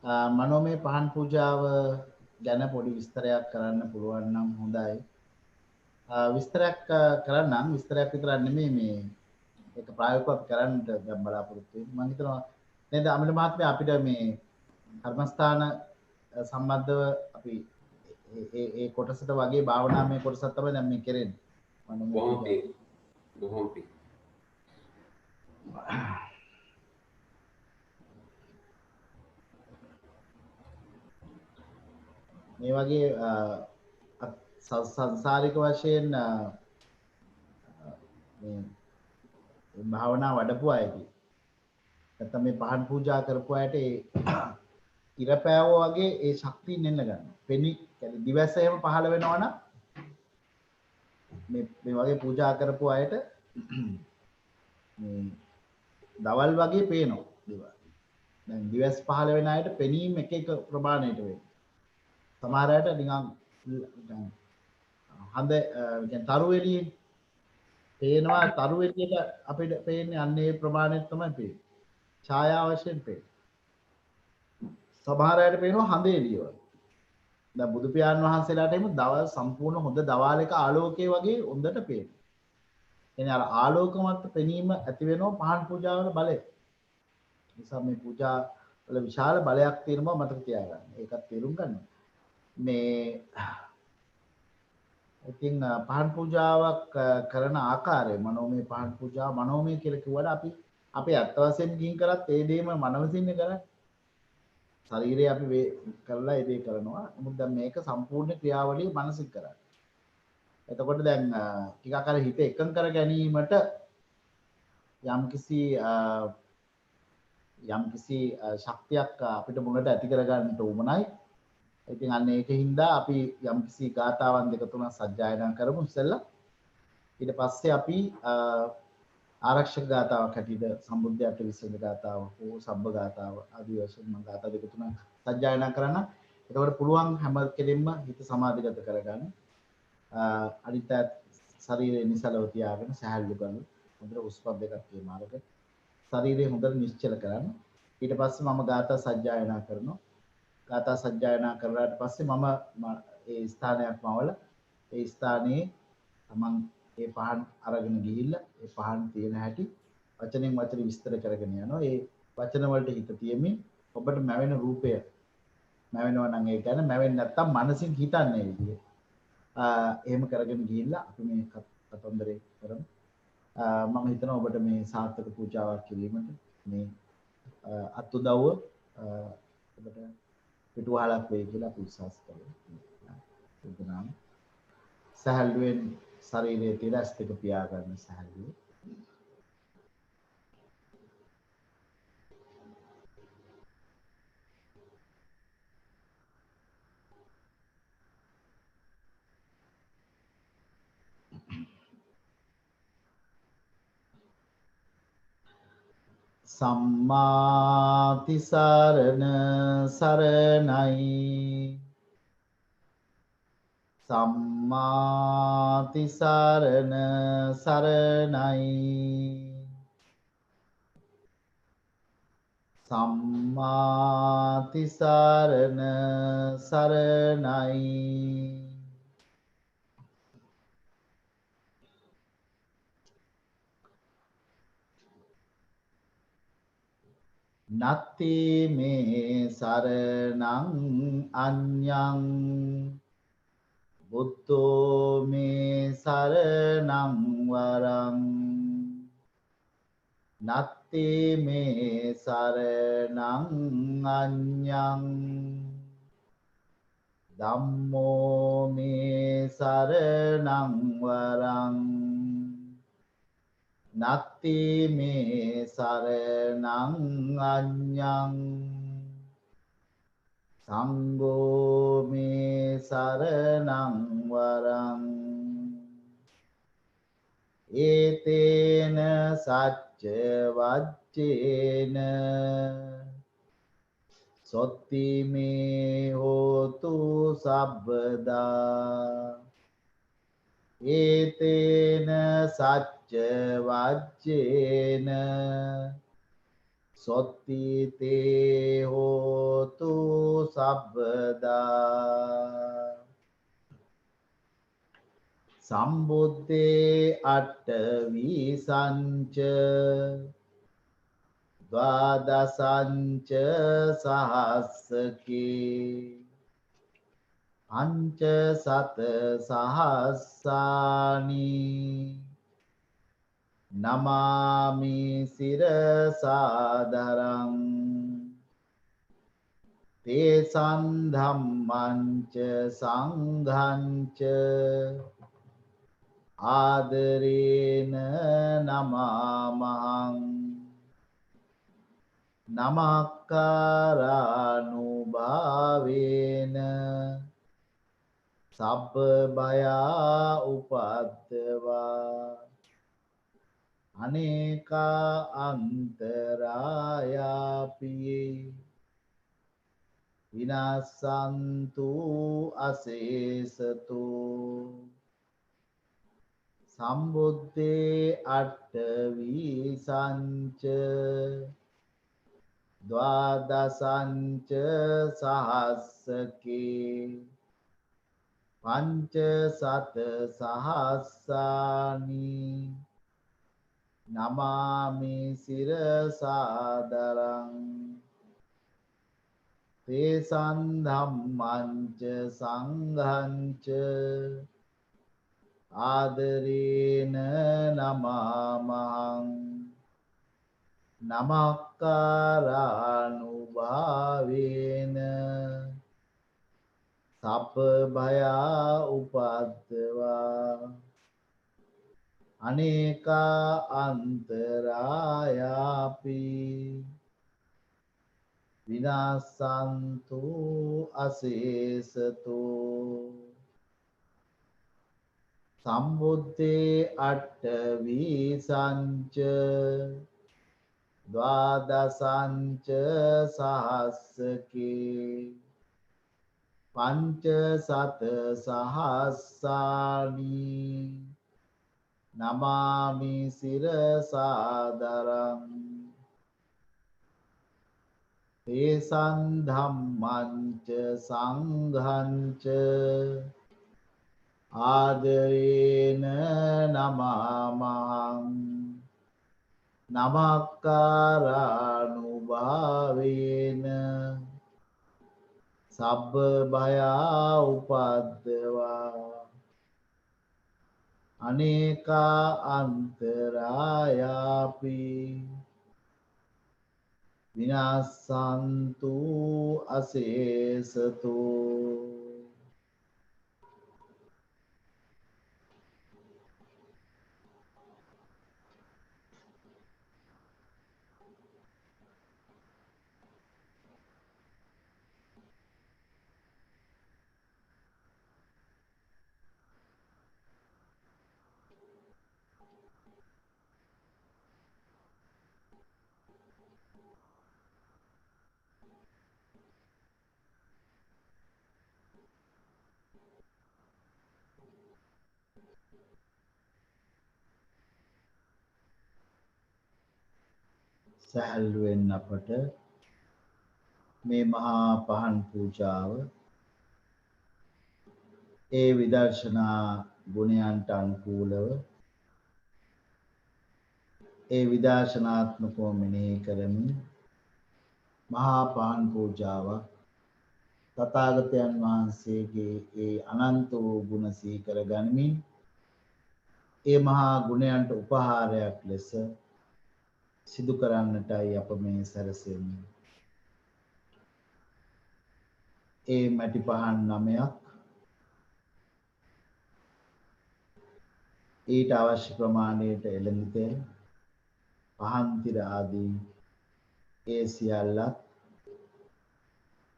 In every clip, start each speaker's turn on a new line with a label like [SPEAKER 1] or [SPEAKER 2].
[SPEAKER 1] මනෝමය පහන් පූජාව ගැන පොඩි විස්තරයක් කරන්න පුළුවන් නම් හොඳයි. විස්තරයක් කරන්නම්. විස්තරයක් විතරක් නෙමෙයි මේ ඒක ප්‍රායෝගිකව අපි කරන්න දැන් බලාපොරොත්තු වෙන්නේ. මම හිතනවා නේද අමිල මහත්මයා අපිට මේ කර්මස්ථාන සම්බන්ධව අපි ඒ කොටසට වගේ භාවනාමය කොටසක් තමයි දැන් මේ කරන්නේ. මනෝමය පූජාව.
[SPEAKER 2] බොහොම පිං.
[SPEAKER 1] මේ වගේ සංසාරික වශයෙන් මේ භාවනා වඩපු අයදී නැත්නම් මේ පහන් පූජා කරපු අයට ඒ ඉරපෑවෝ වගේ ඒ ශක්තිය නෙන්න ගන්නවා. පෙනි කියන්නේ දිවැස එහෙම පහළ වෙනවා නම් මේ වගේ පූජා කරපු අයට මේ දවල් වගේ පේනවා දේවල්. දැන් දිවැස් පහළ වෙන අයට පෙනීම එක එක ප්‍රමාණයට වෙනවා. සමහර අයට නිකන් හඳ කියන්නේ තරු එළියේ පේනවා තරු එළියට අපිට පේන්නේ අන්නේ ප්‍රමාණයට තමයි පේන්නේ. ඡායාව වශයෙන් පේන්නේ. සමහර අයට පේනවා හඳ එළිය වගේ. දැන් බුදු පියාණන් වහන්සේලාට එimhe දවල් සම්පූර්ණ හොඳ දවාලක ආලෝකයේ වගේ හොඳට පේනවා. එනේ අර ආලෝකමත් පෙනීම ඇති වෙනවා පහන් පූජාවල බලය. නිසා මේ පූජා වල විශාල බලයක් තියෙනවා මතක තියාගන්න. ඒකත් තේරුම් ගන්න. මේ ඉතින් පහන් පූජාවක් කරන ආකාරය මනෝමය පහන් පූජා මනෝමය කියලා කිව්වට අපි අත් වශයෙන් ගිහින් කරත් ඒ දේම මනවසින්නේ කරන්නේ. ශරීරය අපි කරලා ඒ දේ කරනවා. නමුත් දැන් මේක සම්පූර්ණ ක්‍රියාවලිය මනසින් කරන්නේ. එතකොට දැන් ටිකක් අර හිත එකඟ කර ගැනීමට යම්කිසි ශක්තියක් අපිට මුලට ඇති කර ගන්නට උවමනයි. ඉතින් අන්න ඒකින්ද අපි යම්කිසි ගාතාවන් දෙක තුනක් සජ්ජායනා කරමු ඉස්සෙල්ලා. ඊට පස්සේ අපි ආරක්ෂක ගාතාවක් හැටියට සම්බුද්ධයාට විසඳ ගාතාව හෝ සබ්බ ගාතාව ආදී වශයෙන් මම ගාථා දෙක තුනක් සජ්ජායනා කරන්න. එතකොට පුළුවන් හැම කෙනෙක්ම හිත සමාධිගත කරගන්න. අනිත් ශරීරය නිසලව තියාගෙන සහැල්ලු කරන හොඳට උස්පත් දෙකක් තියමාරක ශරීරය හොඳට නිශ්චල කරන්න. ඊට පස්සේ මම ගාථා සජ්ජායනා කරනවා. ගාථා සජ්ජායනා කරලාට පස්සේ මම ඒ ස්ථානයක් මවල ඒ ස්ථානයේ තමන් ඒ පහන් අරගෙන ගිහිල්ලා ඒ පහන් තියෙන හැටි වචනෙන් වචන විස්තර කරගෙන යනවා. ඒ වචන වලට හිත තියමින් ඔබට මැවෙන රූපය මැවෙනවා නම් ඒ කියන්නේ මැවෙන්නේ නැත්තම් මනසින් හිතන්නේ විදිය. එහෙම කරගෙන ගිහිල්ලා අපි මේ කතන්දරේ කරමු. මම හිතනවා ඔබට මේ සාර්ථක පූජාවක් කිරීමට මේ අත්උදව්ව ඔබට පිටුවහලක් වෙයි කියලා අපි විශ්වාස කරනවා. එතනම සහල්ුවෙන් ශරීරයේ තියලා ඇස් දෙක පියාගන්න සහල්ුවේ. සම්මාති සරණ සරණයි සම්මාති සරණ සරණයි සම්මාති සරණ සරණයි නත්ති මේ සරණං අඤ්ඤං බුද්ධෝ මේ සරණං වරං නත්ති මේ සරණං අඤ්ඤං ධම්මෝ මේ සරණං වරං නත්ති මේ සරණං අඤ්ඤං සංඝෝ මේ සරණං වරං ඒතේන සච්ච වච්චේන සොත්ති මේ හෝතු සබ්බදා ඒතේන සච්ච වච්චේන සොත්ති තේ හෝතු සබ්බදා සම්බුද්දේ අට්ඨවි සංච ද්වාදසංච සහස්සකේ පංච සත සහස්සානි නමාමි සිරසාදරං තේසං ධම්මංච සංඝංච ආදරේන නමාමහං නමක්කාරානුභාවේන සබ්බ බයා උපද්දවා අනේකා අන්තරායාපි විනාසන්තු අසේසතු සම්බුද්දේ අට්ඨවි සංච ද්වාදසංච සහස්සකේ පංච සත සහස්සානි නමාමි සිරසාදරං තේසං ධම්මංච සංඝංච ආදරේන නමාමහං නමක්කාරානුභාවේන සබ්බ භයා උපද්දවා අනේකා අන්තරායාපි විනාසන්තු අසේසතු සම්බුද්දේ අට්ඨවි සංච ද්වාදසංච සහස්සකේ පංච සත සහස්සානි නමාමි සිරසාදරං තේසං ධම්මංච සංඝංච ආදරේන නමාමහං නමක්කාරානුභාවේන සබ්බ භයා උපද්දවා අනේකා අන්තරායාපි විනාසන්තු අසේසතු සැහැල්ලුවෙන් අපට මේ මහා පහන් පූජාව ඒ විදර්ශනා ගුණයන්ට අනුකූලව ඒ විදර්ශනාත්මකව මෙනෙහි කරමින් මහා පහන් පූජාවක් තථාගතයන් වහන්සේගේ ඒ අනන්ත වූ ගුණ සීකර ගනිමින් ඒ මහා ගුණයන්ට උපහාරයක් ලෙස සිදු කරන්නටයි අප මේ සැරසෙන්නේ. ඒ මැටි පහන් 9ක් ඊට අවශ්‍ය ප්‍රමාණයට එළඹ තෙල් පහන් තිර ආදී ඒ සියල්ලත්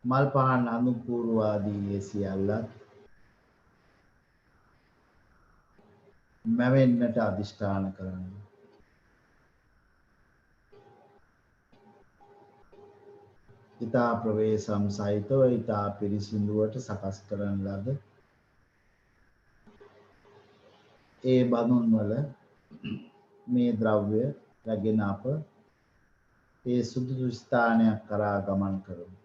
[SPEAKER 1] මල් පහන් අනුපූර්ව ආදී ඒ සියල්ලත් මැවෙන්නට අදිෂ්ඨාන කරන්න. ඊතා ප්‍රවේශම් සහිතව ඊතා පිරිසිදුවට සකස් කරන ලද ඒ බඳුන් වල මේ ද්‍රව්‍ය රැගෙන අප ඒ සුදුසු ස්ථානයක් කරා ගමන් කරමු.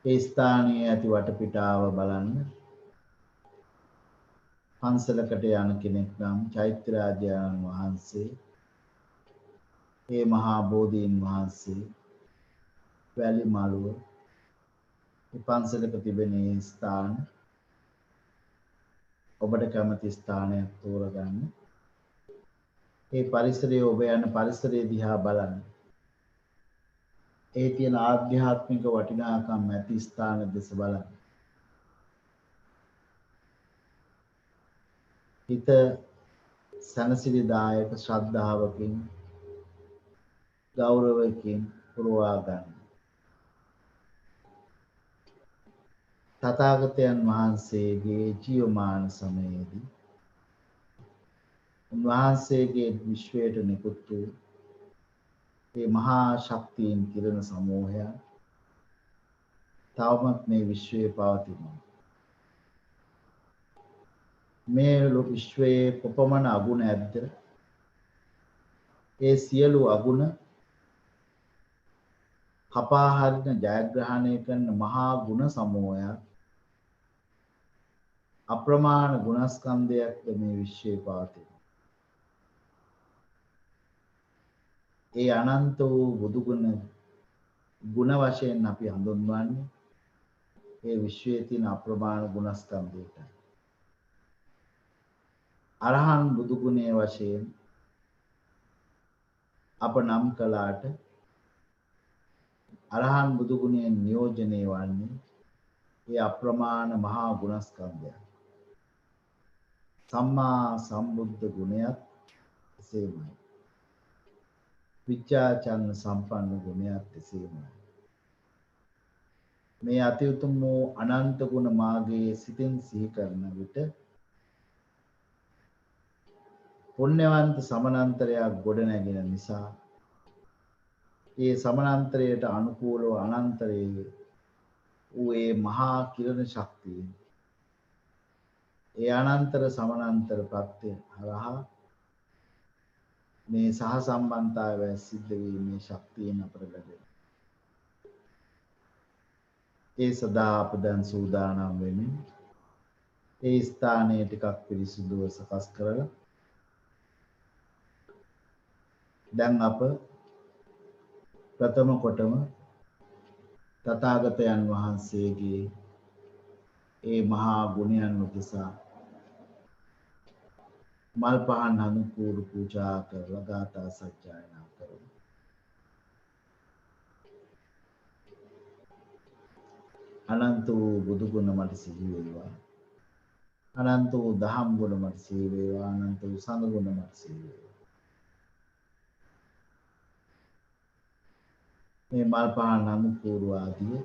[SPEAKER 1] ඒ ස්ථානයේ ඇති වටපිටාව බලන්න. පන්සලකට යන කෙනෙක් නම් චෛත්‍යරාජයන් වහන්සේ, ඒ මහා බෝධීන් වහන්සේ, වැලි මළුව, මේ පන්සලක තිබෙන ස්ථාන ඔබට කැමති ස්ථානයක් තෝරගන්න. ඒ පරිසරයේ ඔබ යන පරිසරය දිහා බලන්න. ඒ තියෙන ආධ්‍යාත්මික වටිනාකම් ඇති ස්ථාන දෙස බලන්න. හිත සනසිලිදායක ශ්‍රද්ධාවකින් ගෞරවයෙන් පුරවා ගන්න. තථාගතයන් වහන්සේගේ ජීවමාන සමයේදී උන්වහන්සේගේ විශ්වයට නිකුත් වූ මේ මහා ශක්තියින් කිරණ සමූහය තවමත් මේ විශ්වයේ පවතිනවා. මේ විශ්වයේ කොපමණ අගුණ ඇද්ද? ඒ සියලු අගුණ කපා හරින ජයග්‍රහණය කරන මහා ගුණ සමූහයක්, අප්‍රමාණ ගුණස්කන්ධයක් මේ විශ්වයේ පවතිනවා. ඒ අනන්ත වූ බුදු ගුණ වශයෙන් අපි හඳුන්වන්නේ ඒ විශ්වයේ තියෙන අප්‍රමාණ ගුණස්කන්ධයටයි. අරහන් බුදු ගුණයේ වශයෙන් අප නම් කළාට අරහන් බුදු ගුණයෙන් නියෝජනය වන්නේ ඒ අප්‍රමාණ මහා ගුණස්කන්ධය. සම්මා සම්බුද්ධ ගුණයත් එසේමයි. විචාචන්න සම්පන්න ගුණයත් එසේමයි. මේ අති උතුම් වූ අනන්ත ගුණ මාගේ සිතින් සිහි කරන විට පුණ්‍යවන්ත සමනන්තරයක් ගොඩ නැගෙන නිසා ඒ සමනන්තරයට අනුකූලව අනන්තරයේ වූ ඒ මහා කිරණ ශක්තිය ඒ අනන්තර සමනන්තර ප්‍රත්‍ය හරහා මේ සහ සම්බන්ධතාවය සිද්ධ වීමේ ශක්තියෙන් අපට ලැබෙනවා. ඒ සදා අප දැන් සූදානම් වෙමින් ඒ ස්ථානයේ ටිකක් පිරිසිදුව සකස් කරලා දැන් අප ප්‍රථම කොටම තථාගතයන් වහන්සේගේ ඒ මහා ගුණයන් උදෙසා මල් පහන් අනුකූල පූජා කරලා ගාථා සජ්ජායනා කරමු. අනන්ත වූ බුදු ගුණ මට සිහි වේවා. අනන්ත වූ දහම් ගුණ මට සිහි වේවා. අනන්ත වූ සංඝ ගුණ මට සිහි වේවා. මේ මල් පහන් අනුකූල ආදී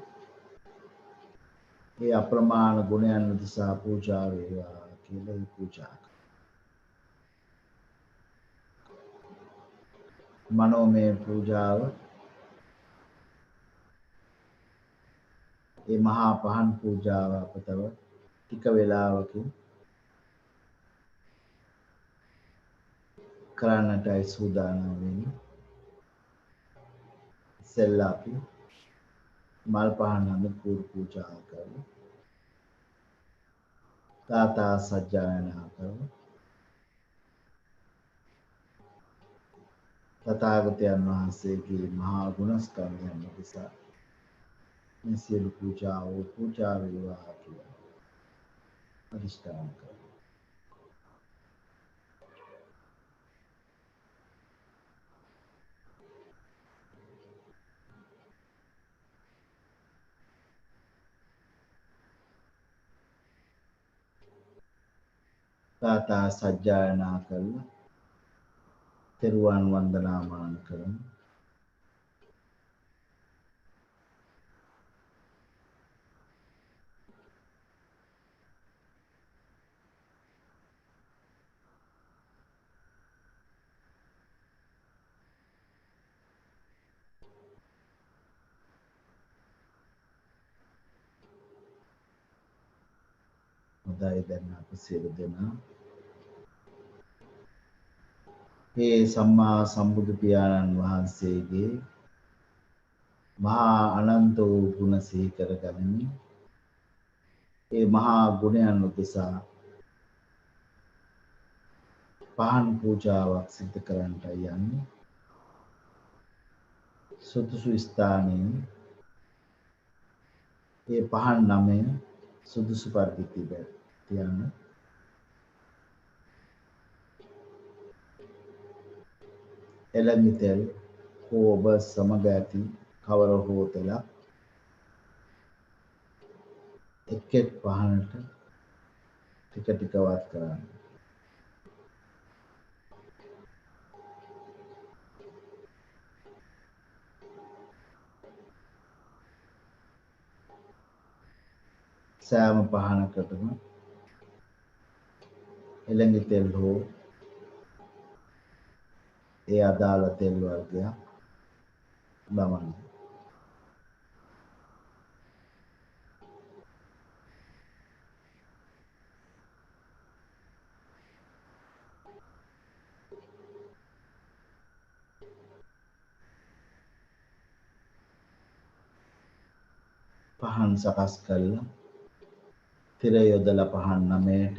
[SPEAKER 1] ඒ අප්‍රමාණ ගුණයන් උදෙසා පූජා වේවා කියලා පූජා කරමු. මනෝමය පූජාව ඒ මහා පහන් පූජාව අපතව ටික වේලාවකින් කරන්නටයි සූදානම් වෙන්නේ. ඉස්සෙල්ලා අපි මල් පහන් අනුකූල පූජා කරමු. ගාථා සජ්ජායනා කරමු. තථාගතයන් වහන්සේගේ මහා ගුණස්කන්ධයන් නිසා මේ සියලු පූජාව පූජා වේවා කියලා අදිෂ්ඨාන කරමු. ගාථා සජ්ජායනා කරලා තෙරුවන් වන්දනාමාන කරමු. හොඳයි දැන් අපි සියලු දෙනා ඒ සම්මා සම්බුදු පියාණන් වහන්සේගේ මහා අනන්ත වූ ගුණ සිහි කරගනිමින් ඒ මහා ගුණයන් උදෙසා පහන් පූජාවක් සිදු කරන්නටයි යන්නේ. සුදුසු ස්ථානයේ ඒ පහන් නමය සුදුසු පරිදි තියන්න. එළඟි තෙල් හෝ ඔබ සමග ඇති කවර හෝ තෙලක් එක් එක් පහනට ටික ටික වත් කරන්න. සෑම පහනකටම එළඟි තෙල් හෝ ඒ අදාළ තෙල් වර්ගයක් දමන්න. පහන් සකස් කරලා තිර යොදලා පහන් නමයට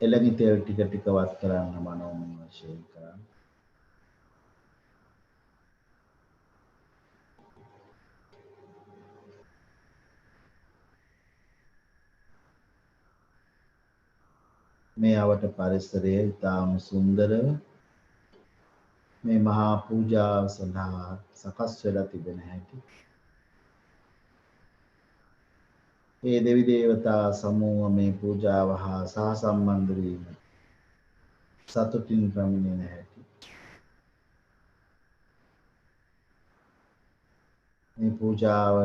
[SPEAKER 1] එළඟි තෙල් ටික ටික වත් කරන්න මනෝමය වශයෙන් කරන්න. මේ අවට පරිසරය ඉතාම සුන්දරව මේ මහා පූජාව සඳහා සකස් වෙලා තිබෙන හැටි ඒ දෙවි දේවතා සමූහ මේ පූජාව හා සහසම්බන්ධ වීම සතුටින් පැමිණෙන හැටි මේ පූජාව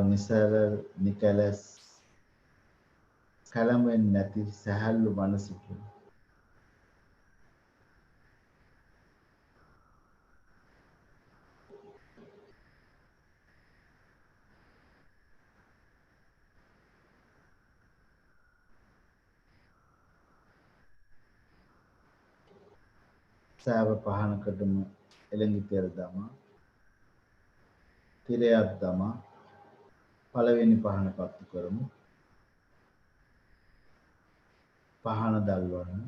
[SPEAKER 1] නිකලස් කලමෙන් නැති සැහැල්ලු මනසකින් සෑම පහනකටම එළඟි තෙල් දමා තිරයක් දමා පළවෙනි පහන පත්තු කරමු. පහන දල්වන්න.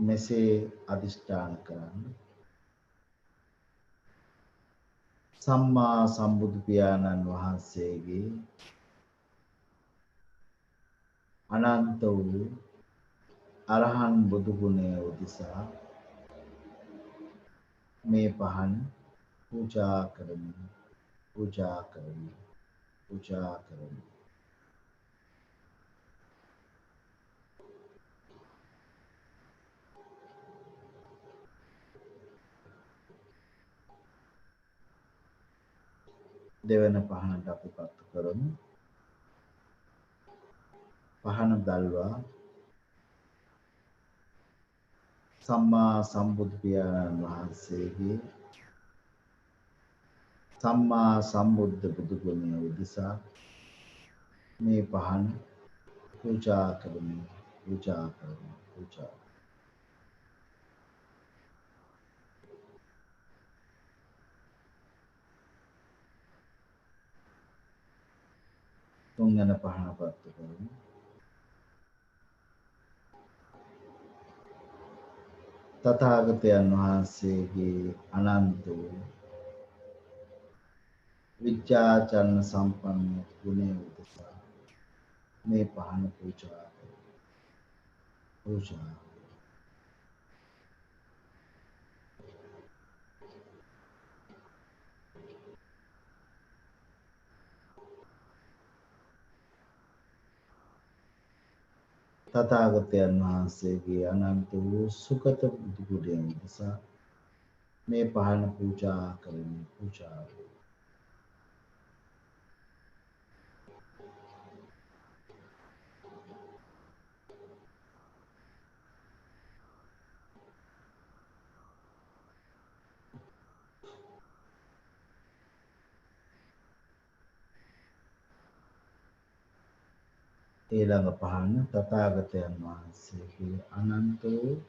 [SPEAKER 1] මෙසේ අදිෂ්ඨාන කරන්න. සම්මා සම්බුදු පියාණන් වහන්සේගේ අනන්ත වූ අරහන් බුදු ගුණය උදෙසා මේ පහන් පූජා කරමි. දෙවන පහනට අපි පත්තු කරමු. පහන දල්වා සම්මා සම්බුදු පියාණන් වහන්සේගේ සම්මා සම්බුද්ධ බුදු ගුණය උදෙසා මේ පහන පූජා කරමි. තුන්වන පහන පත්තු කරමු. තථාගතයන් වහන්සේගේ අනන්ත වූ විද්‍යාචර්ණ සම්පන්න ගුණය උදෙසා මේ පහන පූජා තථාගතයන් වහන්සේගේ අනන්ත වූ සුගත බුදු ගුණය උදෙසා මේ පහන පූජා කරමි. ඊළඟ පහන තථාගතයන් වහන්සේගේ අනන්ත වූ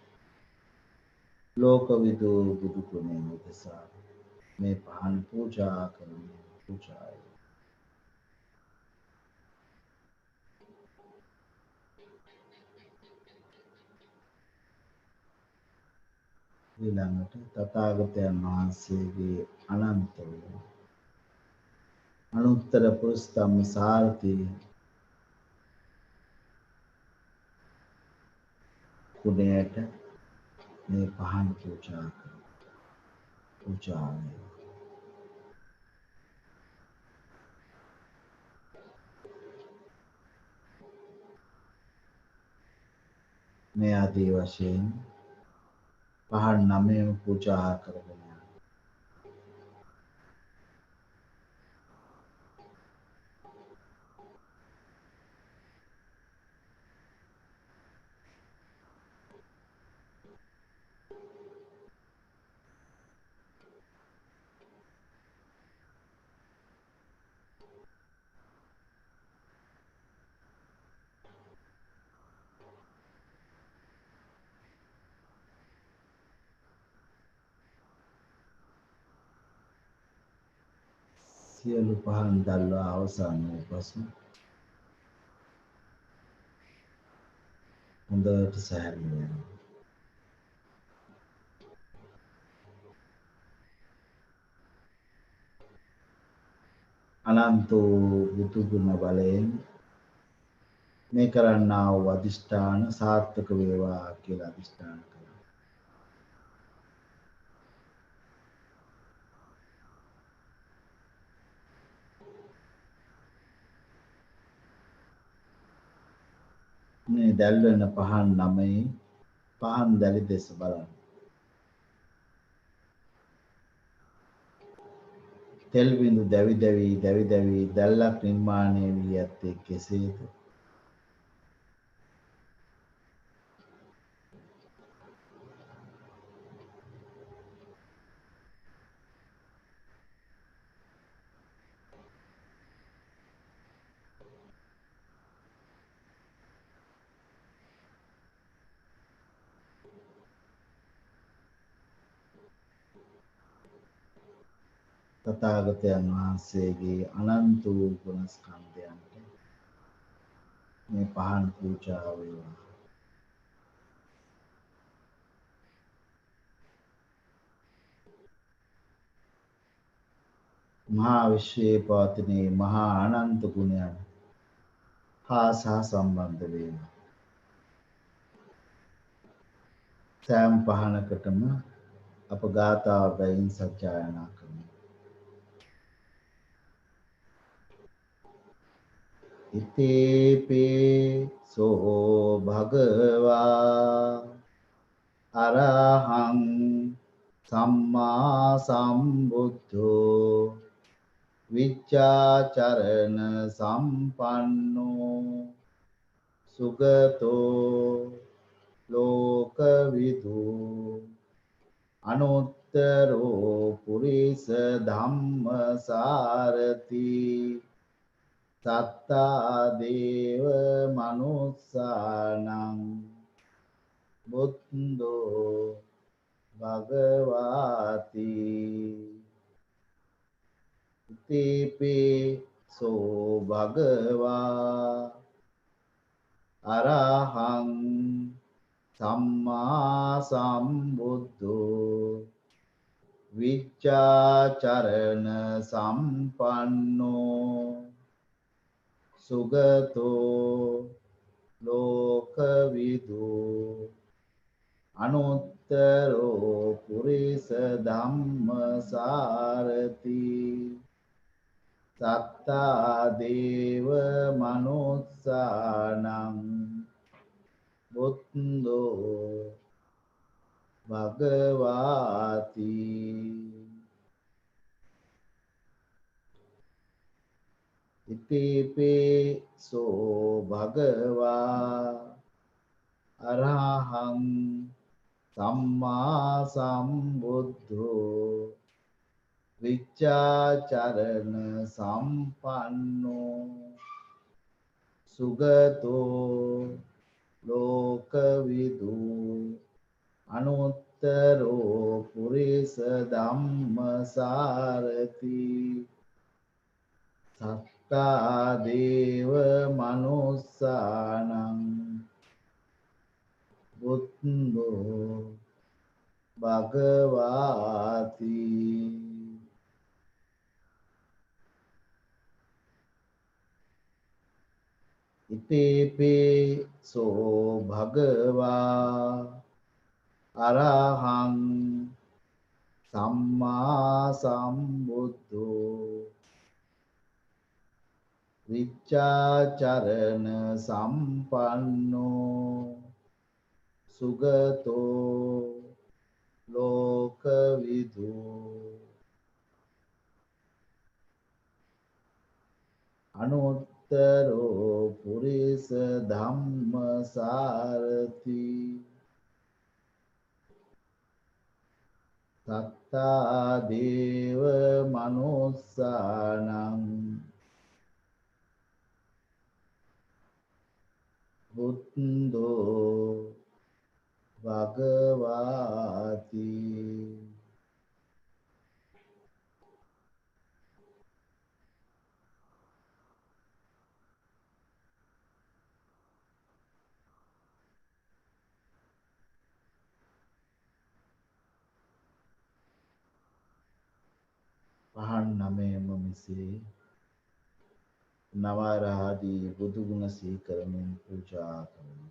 [SPEAKER 1] ලෝකවිදු බුදු ගුණයෙන් උදෙසා මේ පහන් පූජා කරමි පූජාය. ඊළඟට තථාගතයන් වහන්සේගේ අනන්ත වූ අනුත්තර පුරුෂ ධම්ම සාරථි ගුණයට මේ පහන් පූජා කරමි පූජාය. මේ ආදී වශයෙන් පහන් 9ම පූජා කරගෙන යනවා. සියලු පහන් දැල්වා අවසන් වූ පසු හොඳට සැහැල්ලු වෙනවා. අනන්ත වූ බුදු ගුණ බලයෙන් මේ කරන්නා වූ අදිෂ්ඨාන සාර්ථක වේවා කියලා අදිෂ්ඨාන කරනවා. මේ දැල්වෙන පහන් 9 පහන් දැලි දෙස බලන්න. තෙල් බිඳු දැවි දැවි දැල්ලක් නිර්මාණය වී ඇත්තේ කෙසේද? තථාගතයන් වහන්සේගේ අනන්ත වූ ගුණ ස්කන්ධයන්ට මේ පහන් පූජා වේවා. මහා විශ්වයේ පවතින මහා අනන්ත ගුණයන් හා සම්බන්ධ වේවා. සෑම පහනකටම අප ගාථා බැවින් සජ්ජායනා කරමු. ඉතේපේ සෝ භගවා අරහං සම්මා සම්බුද්ධෝ විච්ඡාචරණ සම්පන්නෝ සුගතෝ ලෝකවිදු අනුත්තරෝ පුරිස ධම්මසාරති සත්තා දේව මනුස්සානං බුද්ධෝ භගවාති ඉතිපි සෝ භගවා අරහං සම්මා සම්බුද්ධෝ විච්ඡාචරණ සම්පන්නෝ සුගතෝ ලෝකවිදු අනුත්තරෝ පුරිස ධම්මසාරති සත්තා දේව මනුස්සානං බුද්ධෝ භගවාති ඉතිපේ සෝ භගවා අරහං සම්මා සම්බුද්ධෝ විච්ඡාචරණ සම්පන්නෝ සුගතෝ ලෝකවිදු අනුත්තරෝ පුරිස ධම්මසාරති සත්තා දේව මනුස්සානං බුද්ධෝ භගවාති ඉතේපේ සෝ භගවා අරහං සම්මා සම්බුද්ධෝ විච්ඡාචරණ සම්පන්නෝ සුගතෝ ලෝකවිදු අනුත්තරෝ පුරිස ධම්මසාරති සත්තා දේව මනුස්සානං බුද්ධෝ භගවාති පහන් නමයම මිසේ නවරාදී බුදුගුණ සීකරමින් පූජා කරමු.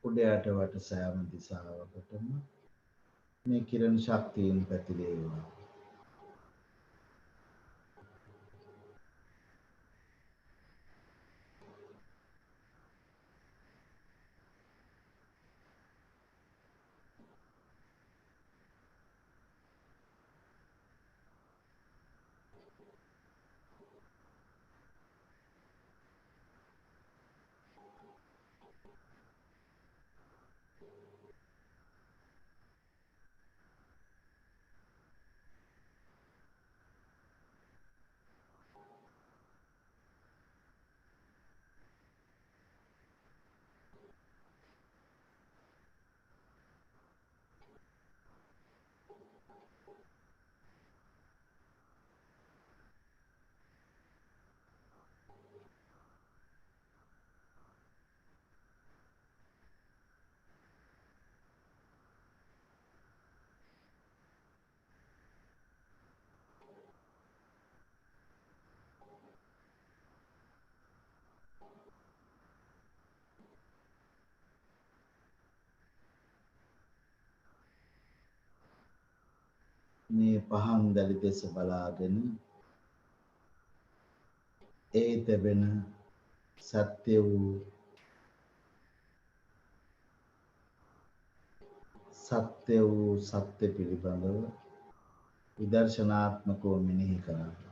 [SPEAKER 1] උඩයට වට සෑම දිසාවකටම මේ කිරණ ශක්තියෙන් පැතිරේවා. මේ පහන් දැලි දෙස බලාගෙන ඒ තැබෙන සත්‍ය වූ සත්‍ය පිළිබඳව විදර්ශනාත්මකව මෙනෙහි කරන්න.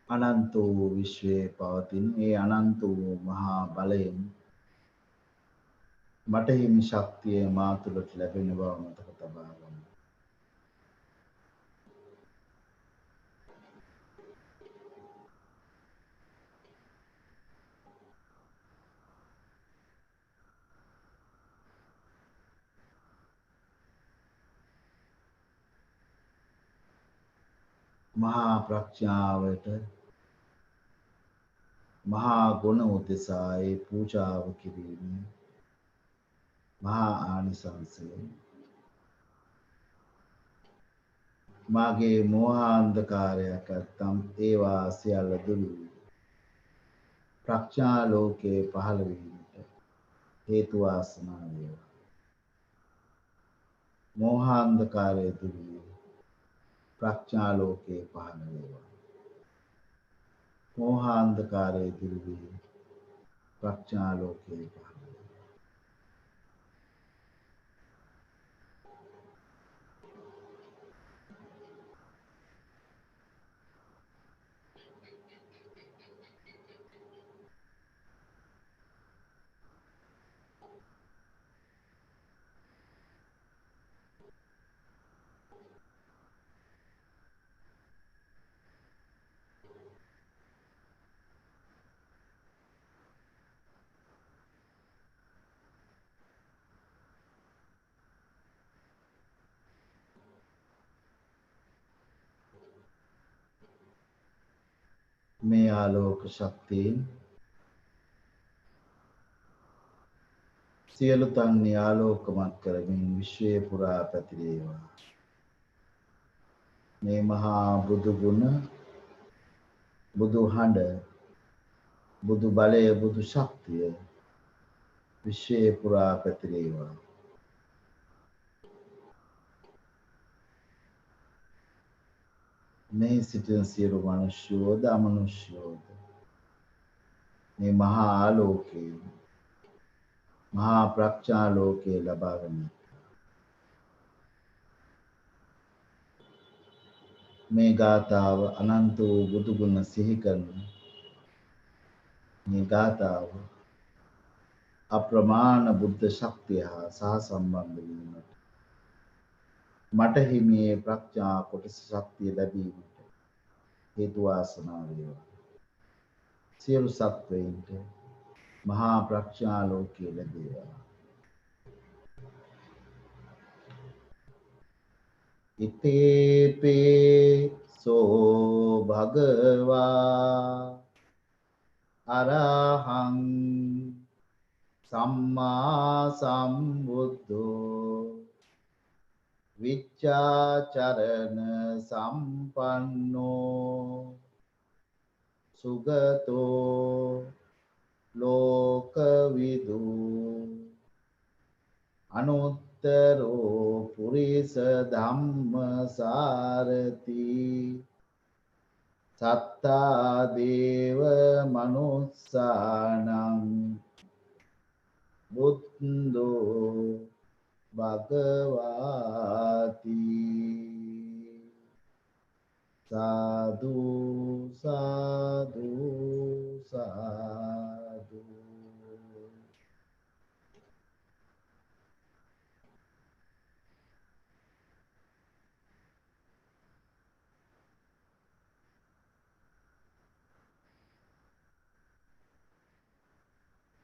[SPEAKER 1] අනන්ත වූ විශ්වයේ පවතින ඒ අනන්ත වූ මහා බලයෙන් මට හිමි ශක්තිය මා තුළට ලැබෙන බව මතක තබා ගන්න. මහා ප්‍රඥාවට මහා ගුණ උදෙසා ඒ පූජාව කිරීම මහා ආනිසංසය මාගේ මෝහාන්ධකාරයක් නැත්තම් ඒවා සියල්ල දුරු වී ප්‍රඥා ලෝකේ පහළ වීමට හේතු වාසනා වේවා. මෝහාන්ධකාරය දුරු වී ප්‍රඥා ලෝකේ පහළ වේවා. මෝහාන්ධකාරය දුරු වී ප්‍රඥා ලෝකේ පහළ වේවා. මේ ආලෝක ශක්තියෙන් සියලු තන් ආලෝකමත් කරමින් විශ්වය පුරා පැතිරේවා. මේ මහා බුදු ගුණ, බුදු හඬ, බුදු බලය, බුදු ශක්තිය විශ්වය පුරා පැතිරේවා. මේ සිටින සියලු මනුෂ්‍යෝද අමනුෂ්‍යෝද මේ මහා ආලෝකේ මහා ප්‍රඥා ලෝකේ ලබා ගන්න. මේ ගාථාව අනන්ත වූ බුදු ගුණ සිහි කරන මේ ගාථාව අප්‍රමාණ බුද්ධ ශක්තිය හා සහසම්බන්ධ වීමට මට හිමියේ ප්‍රඥා කොටස ශක්තිය ලැබීමට හේතු වාසනා වේවා. සියලු සත්වයින්ට මහා ප්‍රඥා ලෝකයේ ලැබේවා. ඉතේපේ සෝ භගවා අරහං සම්මා සම්බුද්ධෝ විච්ඡාචරණ සම්පන්නෝ සුගතෝ ලෝකවිදු අනුත්තරෝ පුරිස ධම්මසාරති සත්තා දේව මනුස්සානං බුද්ධෝ භගවාති. සාදු සාදු සාදු.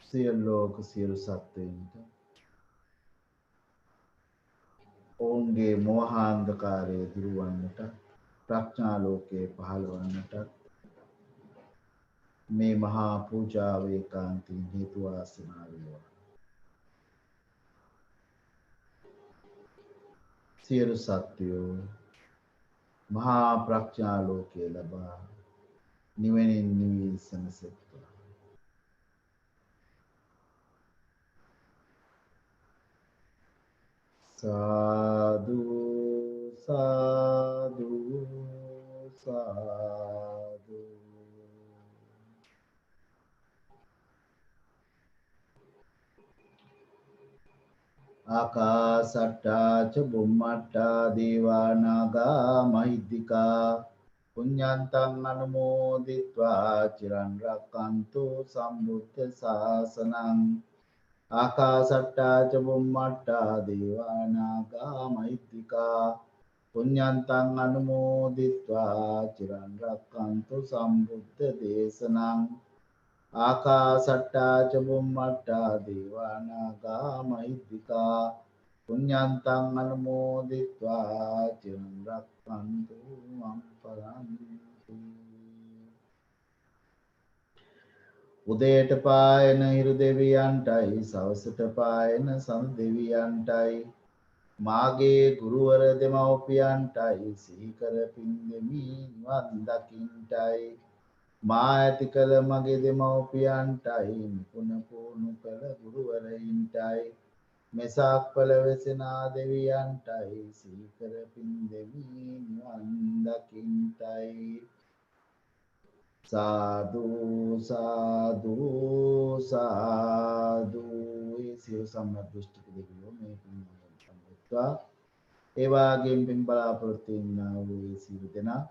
[SPEAKER 1] සියලු ලෝක සියලු සත්වයින්ට ඔවුන්ගේ මෝහාන්ධකාරය දුරවන්නට ප්‍රඥා ලෝකයේ පහළවන්නට මේ මහා පූජාව ඒකාන්තයෙන් හේතු වාසනා වේවා. සියලු සත්වයෝ මහා ප්‍රඥා ලෝකයේ ලබා නිවෙනින් නිවී සැනසෙත්වා. සාදු සාදු සාදු. ආකාසට්ටා ච බුම්මට්ටා දේවා නාග මහිද්దికා පුඤ්ඤන්තං අනුමෝදිත්වා චිරන් රැක්කන්තු සම්බුද්ධ ශාසනං. ආකාසට්ටා ච බුම්මට්ටා දේවා නාග මහිද්దికා පුඤ්ඤන්තං අනුමෝදිත්වා චිරන් රැක්කන්තු සම්බුද්ධ දේශනං. ආකාසට්ටා ච බුම්මට්ටා දේවා නාග මහිද්దికා පුඤ්ඤන්තං අනුමෝදිත්වා චිරන් රැක්කන්තු මම් පරන්ති. උදේට පායන හිරු දෙවියන්ටයි සවසට පායන සඳ දෙවියන්ටයි මාගේ ගුරුවර දෙමව්පියන්ටයි සිහි කර පින් දෙමි නිවන් දකින්ටයි මා ඇති කළ මගේ දෙමව්පියන්ටයි නිපුණ පුහුණු කළ ගුරුවරයින්ටයි මෙසාක් පළවෙසෙනා දෙවියන්ටයි සිහි කර පින් දෙමි නිවන් දකින්ටයි සාදු සාදු සාදු සියලු සම්මදෘෂ්ටික දෙවියෝ මේ පින් සම්පත්වා ඒ වාගේම පින් බලාපොරොත්තු වෙනා වූ සියලු දෙනා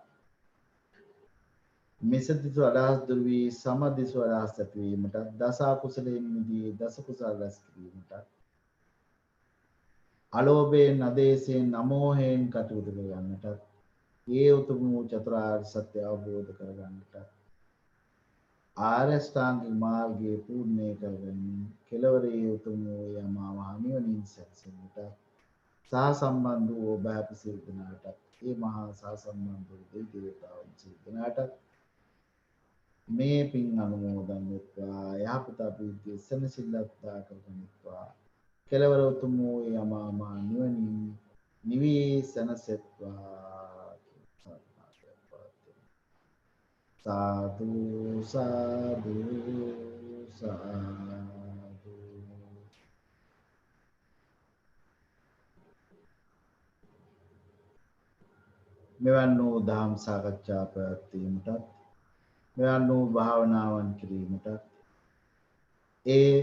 [SPEAKER 1] මෙසදිසු අදහස් දුරු වී සමදිසු අදහස් ඇති වීමට දස කුසලයෙන් මිදී දස කුසල රැස් කිරීමට අලෝභයෙන් අදේශයෙන් අමෝහයෙන් කටයුතු කර ගන්නට ඒ උතුම් වූ චතුරාර්ය සත්‍ය අවබෝධ කර ගන්නට ආර්ය ශ්‍රාංගික මාර්ගයේ පූර්ණේ කරගනිමින් කෙලවරේ උතුම් වූ යමා මහ නිවනින් සැනසෙන්නට සහ සම්බන්ධ වූ ඔබ අප සියලු දෙනාට ඒ මහා සහ සම්බන්ධ වූ දෙවි දේවතාවුන් සියලු දෙනාට මේ පින් අනුමෝදන් වෙත්වා යහපත අභිවෘද්ධිය සැනසෙල්ලත්තා කරගනිත්වා කෙලවර උතුම් වූ යමා මහ නිවනින් නිවී සැනසෙත්වා සාදු සාදු සාදු මෙවන් වූ දහම් සාකච්ඡා පැවැත්වීමටත් මෙවන් වූ භාවනාවන් කිරීමටත් ඒ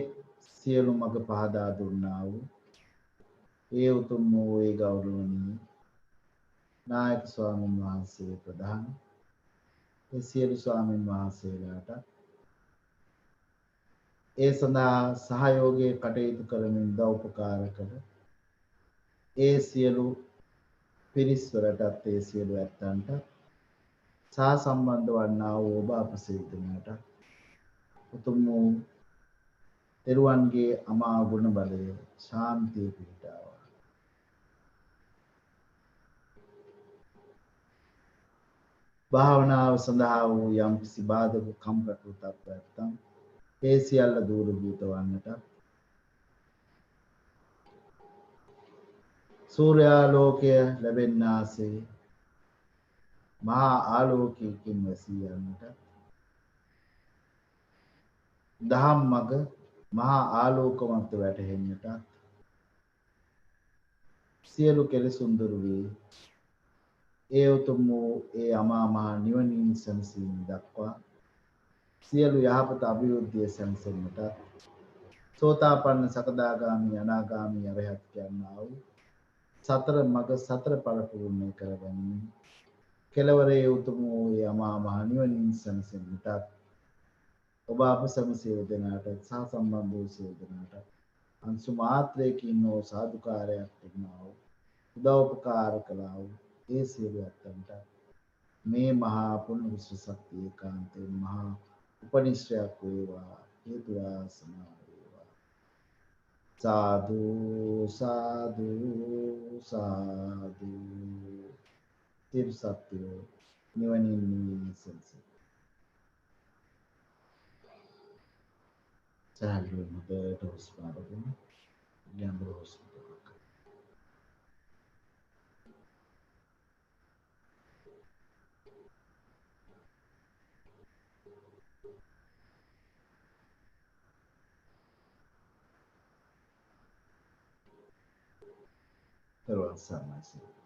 [SPEAKER 1] සියලු මඟ පහදා දුන්නා වූ ඒ උතුම් වූ ඒ ගෞරවනීය නායක ස්වාමීන් වහන්සේ ප්‍රධාන ඒ සියලු ස්වාමීන් වහන්සේලාට ඒ සඳහා සහයෝගයේ කටයුතු කරමින් උදව්පකාර කළ ඒ සියලු පිරිස්වලටත් ඒ සියලු ඇත්තන්ට සහ සම්බන්ධ වන්නා වූ ඔබ අප සියලු දෙනාට උතුම් වූ තෙරුවන්ගේ අමා ගුණ බලය ශාන්තිය පිහිටාවා. භාවනාව සඳහා වූ යම් කිසි බාධක කම්කටොළු තත්ත්වයක් නැත්නම් ඒ සියල්ල දූරීභූත වන්නට සූර්යාලෝකය ලැබෙන්නාසේ මහා ආලෝකයකින් වැසී යන්නට දහම් මඟ මහා ආලෝකවන්ත වැටහෙන්නට සියලු කෙලෙසුන් දුරු වී ඒ උතුම් වූ ඒ අමා මහ නිවනින් සැනසීම දක්වා සියලු යහපත අභිවෘද්ධිය සැනසෙන්නට සෝතාපන්න සකදාගාමි අනාගාමි අරහත් කියනා වූ සතර මඟ සතර ඵල පූර්ණේ කරගනිමින් කෙලවරේ උතුම් වූ ඒ අමා මහ නිවනින් සැනසෙන්නට ඔබ අප සැම සියලු දෙනාට සහ සම්බන්ධ වූ සියලු දෙනාට අංශු මාත්‍රයකින් හෝ සාදුකාරයක් දෙන්නා වූ උදව්පකාර කළා වූ ඒ සියලු ඇත්තන්ට මේ මහා පුණ්‍ය විශ්ව ශක්තිය ඒකාන්තයෙන් මහා උපනිශ්‍රයක් වේවා හේතු වාසනා වේවා සාදු සාදු සාදු සියලු සත්‍යෝ නිවනින් නිසංසි සාදු මුදට හුස්ම අරගෙන ගැඹුරු හුස්ම terus sama sih